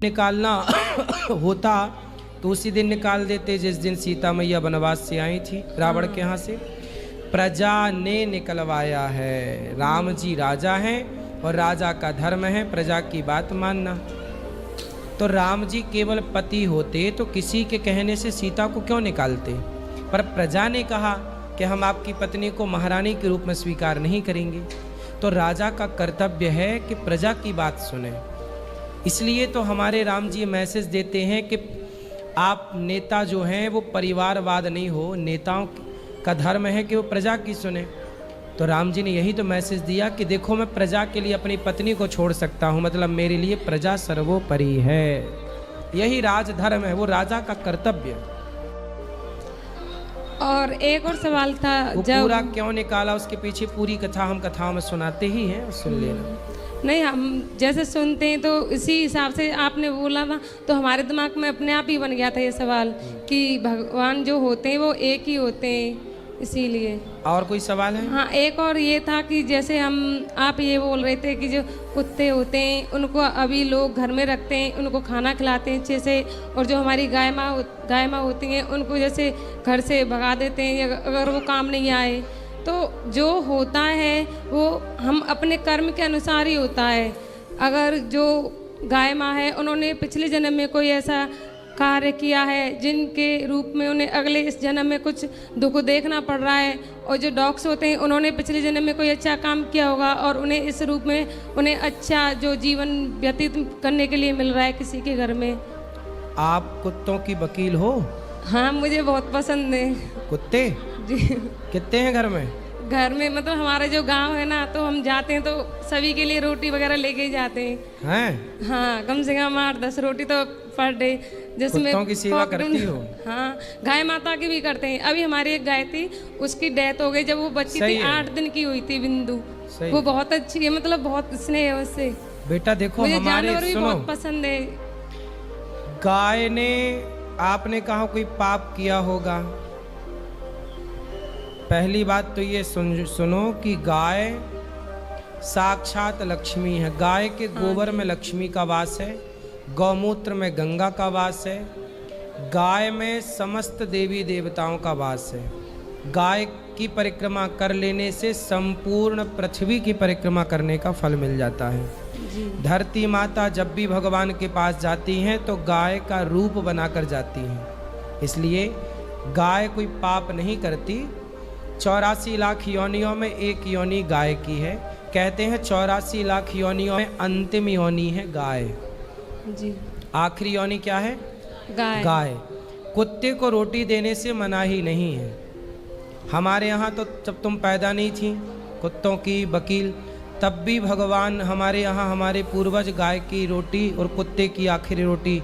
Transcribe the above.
निकालना होता तो उसी दिन निकाल देते जिस दिन सीता मैया वनवास से आई थी रावण के यहाँ से। प्रजा ने निकलवाया है। राम जी राजा हैं और राजा का धर्म है प्रजा की बात मानना। तो राम जी केवल पति होते तो किसी के कहने से सीता को क्यों निकालते, पर प्रजा ने कहा कि हम आपकी पत्नी को महारानी के रूप में स्वीकार नहीं करेंगे। तो राजा का कर्तव्य है कि प्रजा की बात सुने। इसलिए तो हमारे राम जी मैसेज देते हैं कि आप नेता जो हैं वो परिवारवाद नहीं हो, नेताओं का धर्म है कि वो प्रजा की सुने। तो राम जी ने यही तो मैसेज दिया कि देखो मैं प्रजा के लिए अपनी पत्नी को छोड़ सकता हूँ, मतलब मेरे लिए प्रजा सर्वोपरि है। यही राजधर्म है, वो राजा का कर्तव्य। और एक और सवाल था, वो जब पूरा क्यों निकाला उसके पीछे पूरी कथा हम कथाओं में सुनाते ही हैं, सुन लेना। नहीं, हम जैसे सुनते हैं तो इसी हिसाब से आपने बोला ना, तो हमारे दिमाग में अपने आप ही बन गया था ये सवाल कि भगवान जो होते हैं वो एक ही होते हैं, इसीलिए। और कोई सवाल है? हाँ, एक और ये था कि जैसे आप ये बोल रहे थे कि जो कुत्ते होते हैं उनको अभी लोग घर में रखते हैं, उनको खाना खिलाते हैं अच्छे से, और जो हमारी गाय माँ होती हैं उनको जैसे घर से भगा देते हैं अगर वो काम नहीं आए। तो जो होता है वो हम अपने कर्म के अनुसार ही होता है। अगर जो गाय माँ है उन्होंने पिछले जन्म में कोई ऐसा कार्य किया है जिनके रूप में उन्हें अगले इस जन्म में कुछ दुख देखना पड़ रहा है, और जो डॉग्स होते हैं उन्होंने पिछले जन्म में कोई अच्छा काम किया होगा और उन्हें इस रूप में उन्हें अच्छा जो जीवन व्यतीत करने के लिए मिल रहा है किसी के घर में। आप कुत्तों की वकील हो? हाँ, मुझे बहुत पसंद है कुत्ते। जी। कितने हैं घर में? घर में मतलब हमारा जो गांव है ना, तो हम जाते हैं तो सभी के लिए रोटी वगैरह लेके ही जाते हैं। हाँ, कम से कम 8-10 रोटी तो पर डे, जिसमें कुत्तों की सेवा करती हो? हाँ, गाय माता की भी करते हैं। अभी हमारी एक गाय थी, उसकी डेथ हो गई जब वो बच्ची थी, 8 दिन की हुई थी, बिंदु। वो बहुत अच्छी है, मतलब बहुत स्नेह है उससे। बेटा देखो, मुझे हमारे जानवर भी सुनो, बहुत पसंद है। गाय ने आपने कहा कोई पाप किया होगा। पहली बात तो ये सुनो कि गाय साक्षात लक्ष्मी है। गाय के गोबर में लक्ष्मी का वास है, गौमूत्र में गंगा का वास है, गाय में समस्त देवी देवताओं का वास है। गाय की परिक्रमा कर लेने से संपूर्ण पृथ्वी की परिक्रमा करने का फल मिल जाता है। धरती माता जब भी भगवान के पास जाती हैं तो गाय का रूप बनाकर जाती हैं, इसलिए गाय कोई पाप नहीं करती। 84 लाख योनियों में एक योनि गाय की है। कहते हैं 84 लाख योनियों में अंतिम योनि है गाय जी। आखिरी योनि क्या है? गाय। कुत्ते को रोटी देने से मनाही नहीं है। हमारे यहाँ तो जब तुम पैदा नहीं थी कुत्तों की वकील, तब भी भगवान हमारे यहाँ हमारे पूर्वज गाय की रोटी और कुत्ते की आखिरी रोटी